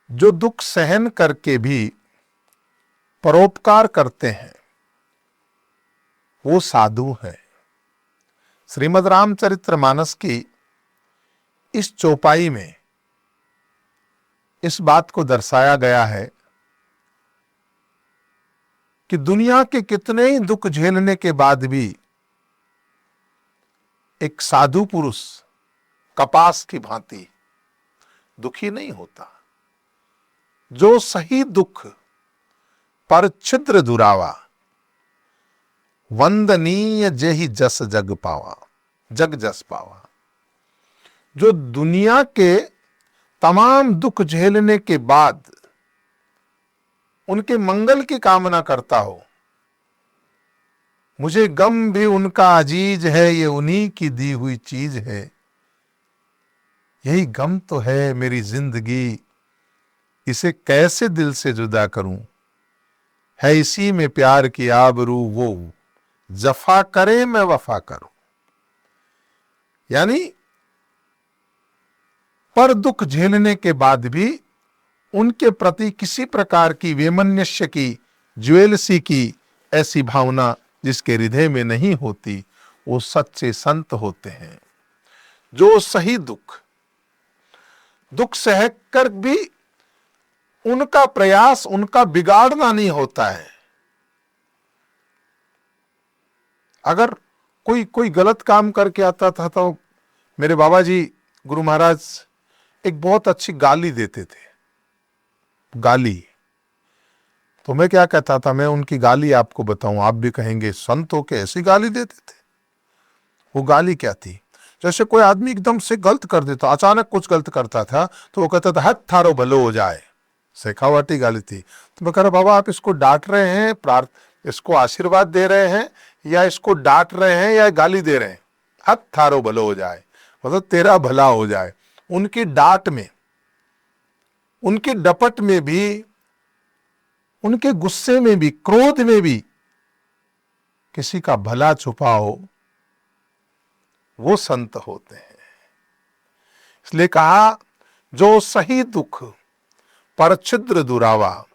जो दुख सहन करके भी परोपकार करते हैं वो साधु हैं। श्रीमद् रामचरितमानस की इस चौपाई में इस बात को दर्शाया गया है कि दुनिया के कितने ही दुख झेलने के बाद भी एक साधु पुरुष कपास की भांति दुखी नहीं होता। जो सही दुख पर छिद्र दुरावा, वंदनीय जेहि जस जग पावा, जग जस पावा। जो दुनिया के तमाम दुख झेलने के बाद उनके मंगल की कामना करता हो, मुझे गम भी उनका अजीज है, ये उन्हीं की दी हुई चीज है, यही गम तो है मेरी जिंदगी, इसे कैसे दिल से जुदा करूं, है इसी में प्यार की आबरू, वो जफा करे मैं वफा करूं। यानी पर दुख झेलने के बाद भी उनके प्रति किसी प्रकार की वैमनस्य की, ज्वेलसी की ऐसी भावना जिसके हृदय में नहीं होती, वो सच्चे संत होते हैं। जो सही दुख सह कर भी उनका प्रयास उनका बिगाड़ना नहीं होता है। अगर कोई गलत काम करके आता था तो मेरे बाबा जी गुरु महाराज एक बहुत अच्छी गाली देते थे। गाली तो मैं क्या कहता था, मैं उनकी गाली आपको बताऊं, आप भी कहेंगे संत हो के ऐसी गाली देते थे। वो गाली क्या थी? जैसे कोई आदमी एकदम से गलत कर देता, अचानक कुछ गलत करता था तो वो कहता था हथ थारो भलो हो जाए। शेखावटी गाली थी। तो मैं कह रहा बाबा आप इसको डांट रहे हैं, इसको आशीर्वाद दे रहे हैं, या इसको डांट रहे हैं या गाली दे रहे हैं? हथ थारो भलो हो जाए मतलब तेरा भला हो जाए। उनकी डांट में, उनकी डपट में भी, उनके गुस्से में भी, क्रोध में भी किसी का भला छुपा हो, वो संत होते हैं। इसलिए कहा जो सही दुख पर छिद्र दुरावा,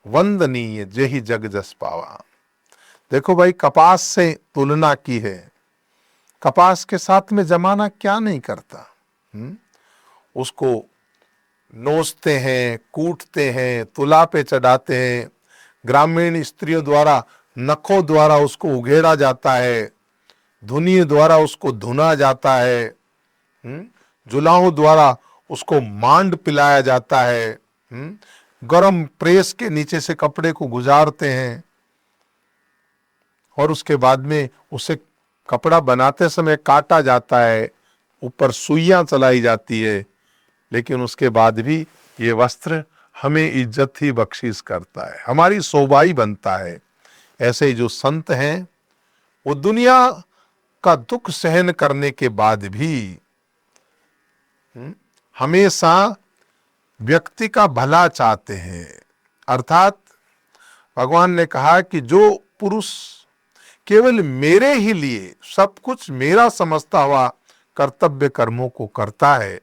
वंदनीय जेहि जग जस पावा। देखो भाई, कपास से तुलना की है। कपास के साथ में जमाना क्या नहीं करता। उसको नोचते हैं, कूटते हैं, तुला पे चढ़ाते हैं, ग्रामीण स्त्रियों द्वारा नखों द्वारा उसको उघेड़ा जाता है, धुनी द्वारा उसको धुना जाता है, जुलाहों द्वारा उसको मांड पिलाया जाता है, गरम प्रेस के नीचे से कपड़े को गुजारते हैं और उसके बाद में उसे कपड़ा बनाते समय काटा जाता है, ऊपर सुइयां चलाई जाती है, लेकिन उसके बाद भी ये वस्त्र हमें इज्जत ही बख्शीश करता है, हमारी शोभाई बनता है। ऐसे ही जो संत हैं वो दुनिया का दुख सहन करने के बाद भी हमेशा व्यक्ति का भला चाहते हैं। अर्थात भगवान ने कहा कि जो पुरुष केवल मेरे ही लिए सब कुछ मेरा समझता हुआ कर्तव्य कर्मों को करता है,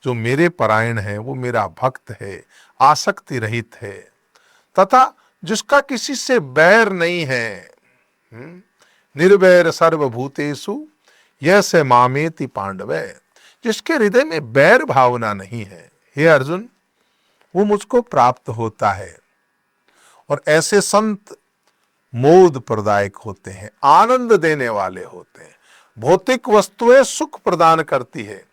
जो मेरे परायण है, वो मेरा भक्त है, आसक्ति रहित है, तथा जिसका किसी से बैर नहीं है, निर्वैर सर्वभूतेषु यस्य मामेति पांडवे, जिसके हृदय में बैर भावना नहीं है, हे अर्जुन, वो मुझको प्राप्त होता है। और ऐसे संत मोद प्रदायक होते हैं, आनंद देने वाले होते हैं। भौतिक वस्तुएं सुख प्रदान करती है,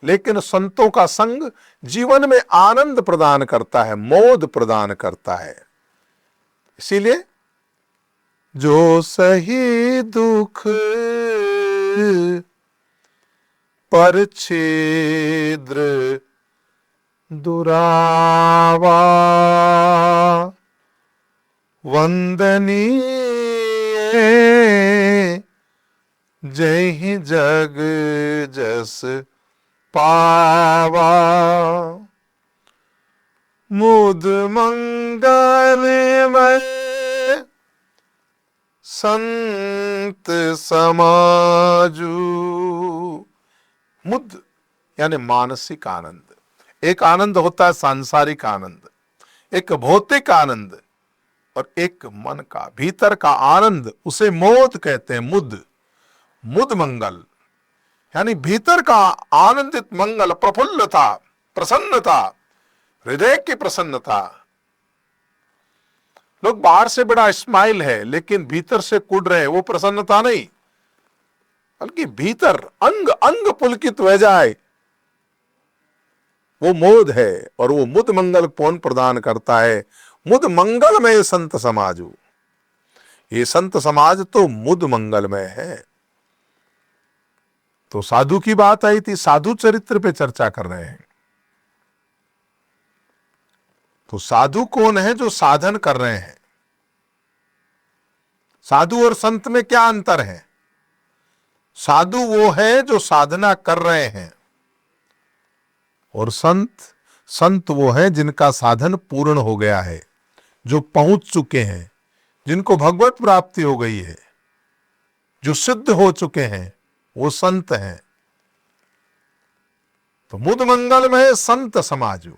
लेकिन संतों का संग जीवन में आनंद प्रदान करता है, मोद प्रदान करता है। इसीलिए जो सही दुख पर छिद्र दुरावा, वंदनीय जेहि जग जस पावा, मुद मंगलमय संत समाजू। मुद यानी मानसिक आनंद, एक आनंद होता है सांसारिक आनंद, एक भौतिक आनंद, और एक मन का भीतर का आनंद, उसे मोद कहते हैं। मुद, मुद मंगल, यानी भीतर का आनंदित मंगल, प्रफुल्लता, प्रसन्नता, हृदय की प्रसन्नता। लोग बाहर से बड़ा स्माइल है लेकिन भीतर से कुढ़ रहे, वो प्रसन्नता नहीं, बल्कि भीतर अंग अंग पुलकित हो जाए, वो मोद है। और वो मुद मंगल कौन प्रदान करता है? मुद मंगलमय संत समाजु। ये संत समाज तो मुद मंगलमय है। तो साधु की बात आई थी, साधु चरित्र पे चर्चा कर रहे हैं। तो साधु कौन है? जो साधन कर रहे हैं। साधु और संत में क्या अंतर है? साधु वो है जो साधना कर रहे हैं, और संत वो है जिनका साधन पूर्ण हो गया है, जो पहुंच चुके हैं, जिनको भगवत प्राप्ति हो गई है, जो सिद्ध हो चुके हैं, वो संत हैं। तो मुद मंगल में संत समाजु।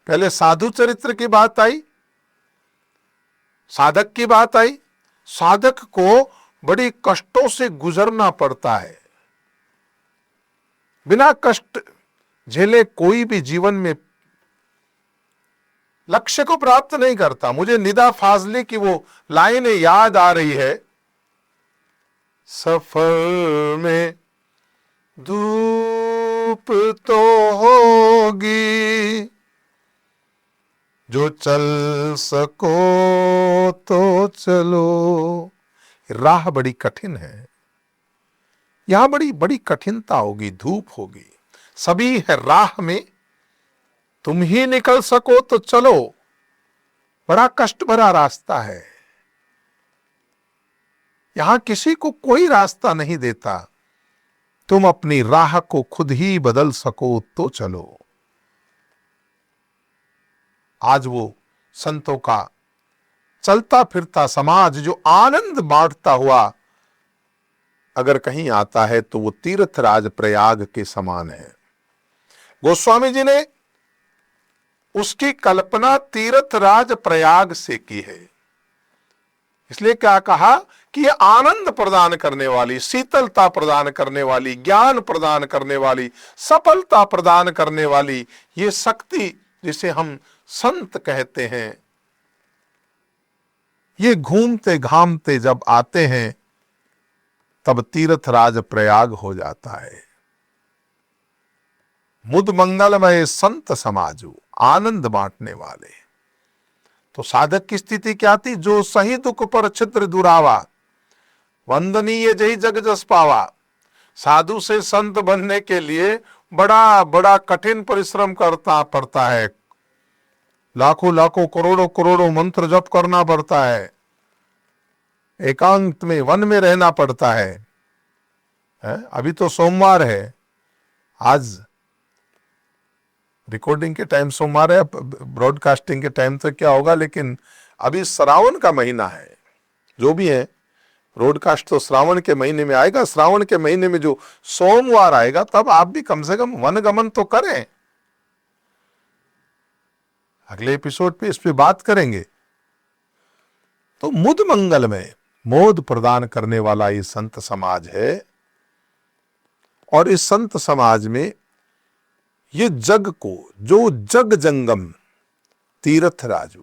पहले साधु चरित्र की बात आई, साधक की बात आई। साधक को बड़ी कष्टों से गुजरना पड़ता है। बिना कष्ट झेले कोई भी जीवन में लक्ष्य को प्राप्त नहीं करता। मुझे निदा फाजली की वो लाइनें याद आ रही है, सफर में धूप तो होगी, जो चल सको तो चलो। राह बड़ी कठिन है, यहां बड़ी बड़ी कठिनता होगी, धूप होगी, सभी है राह में, तुम ही निकल सको तो चलो। बड़ा कष्ट भरा रास्ता है, यहां किसी को कोई रास्ता नहीं देता, तुम अपनी राह को खुद ही बदल सको तो चलो। आज वो संतों का चलता फिरता समाज जो आनंद बांटता हुआ अगर कहीं आता है तो वो तीर्थराज प्रयाग के समान है। गोस्वामी जी ने उसकी कल्पना तीर्थराज प्रयाग से की है। इसलिए क्या कहा कि ये आनंद प्रदान करने वाली, शीतलता प्रदान करने वाली, ज्ञान प्रदान करने वाली, सफलता प्रदान करने वाली ये शक्ति जिसे हम संत कहते हैं, ये घूमते घामते जब आते हैं तब तीर्थराज प्रयाग हो जाता है। मुद मंगलमय संत समाजु, आनंद बांटने वाले। तो साधक की स्थिति क्या थी? जो सही दुख पर छिद्र दुरावा, वंदनीय जही जग जस पावा। साधु से संत बनने के लिए बड़ा बड़ा कठिन परिश्रम करता पड़ता है, लाखों लाखों करोड़ों करोड़ों मंत्र जप करना पड़ता है, एकांत में वन में रहना पड़ता है। अभी तो सोमवार है, आज रिकॉर्डिंग के टाइम सोमवार है, ब्रॉडकास्टिंग के टाइम तो क्या होगा, लेकिन अभी श्रावण का महीना है। जो भी है, ब्रॉडकास्ट तो श्रावण के महीने में आएगा। श्रावण के महीने में जो सोमवार आएगा तब आप भी कम से कम वनगमन तो करें। अगले एपिसोड पे इस पे बात करेंगे। तो मुद मंगल में मोद प्रदान करने वाला ये संत समाज है, और इस संत समाज में ये जग को, जो जग जंगम तीर्थराजु।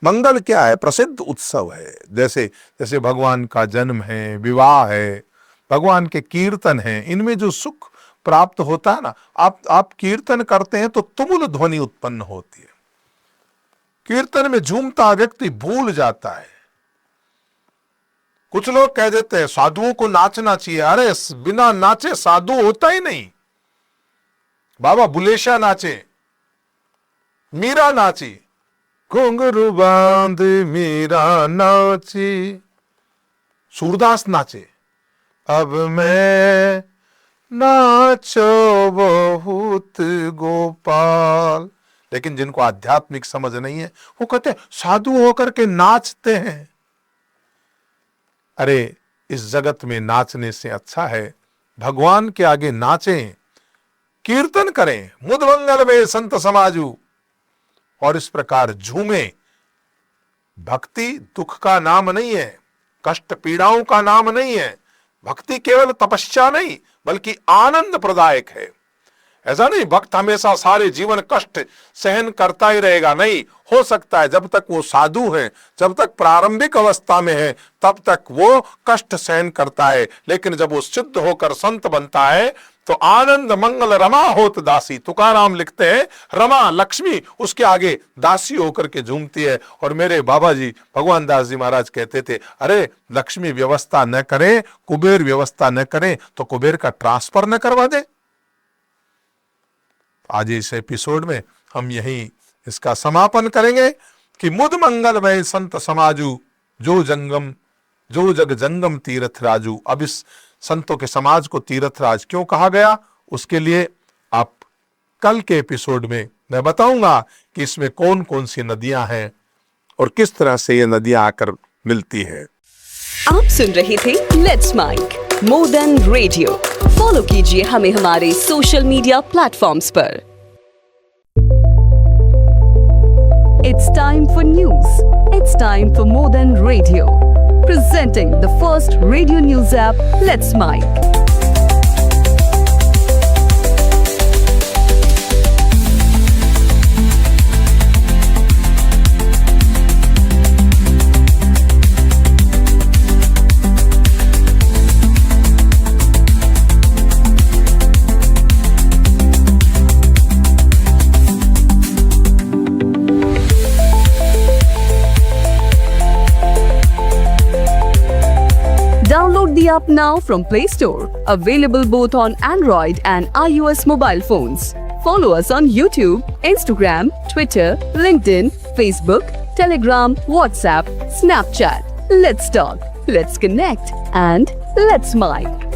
मंगल क्या है? प्रसिद्ध उत्सव है। जैसे जैसे भगवान का जन्म है, विवाह है, भगवान के कीर्तन है, इनमें जो सुख प्राप्त होता है ना, आप कीर्तन करते हैं तो तुमुल ध्वनि उत्पन्न होती है। कीर्तन में झूमता व्यक्ति भूल जाता है। कुछ लोग कह देते हैं साधुओं को नाचना चाहिए। अरे बिना नाचे साधु होता ही नहीं। बाबा बुलेशा नाचे, मीरा नाची, घुंघरू बांध मीरा नाची, सूरदास नाचे, अब मैं नाचो बहुत गोपाल। लेकिन जिनको आध्यात्मिक समझ नहीं है वो कहते हैं साधु होकर के नाचते हैं। अरे इस जगत में नाचने से अच्छा है भगवान के आगे नाचें। कीर्तन करें, मुद मंगल में संत समाजू, और इस प्रकार झूमे। भक्ति दुख का नाम नहीं है, कष्ट पीड़ाओं का नाम नहीं है। भक्ति केवल तपस्या नहीं बल्कि आनंद प्रदायक है। ऐसा नहीं भक्त हमेशा सारे जीवन कष्ट सहन करता ही रहेगा, नहीं। हो सकता है जब तक वो साधु है, जब तक प्रारंभिक अवस्था में है, तब तक वो कष्ट सहन करता है, लेकिन जब वो सिद्ध होकर संत बनता है तो आनंद मंगल रमा होत दासी। तुकाराम लिखते हैं रमा लक्ष्मी उसके आगे दासी होकर के झूमती है। और मेरे बाबा जी भगवान दास जी महाराज कहते थे, अरे लक्ष्मी व्यवस्था न करे, कुबेर व्यवस्था न करे तो कुबेर का ट्रांसफर न करवा दे। आज इस एपिसोड में हम यही इसका समापन करेंगे कि मुद मंगल में संत समाजू, जो जग जंगम तीर्थ राजू। अब इस संतों के समाज को तीर्थ राज क्यों कहा गया, उसके लिए आप कल के एपिसोड में मैं बताऊंगा कि इसमें कौन कौन सी नदियां हैं और किस तरह से ये नदियां आकर मिलती है। आप सुन रहे थे let's mic more than radio. Follow कीजिए हमें हमारे सोशल मीडिया प्लेटफॉर्म्स पर। It's time for news. It's time for More Than Radio. Presenting the first radio news app, Let's Mike. Download the app now from Play Store. Available both on Android and iOS mobile phones. Follow us on YouTube, Instagram, Twitter, LinkedIn, Facebook, Telegram, WhatsApp, Snapchat. Let's talk, let's connect, and let's Mike.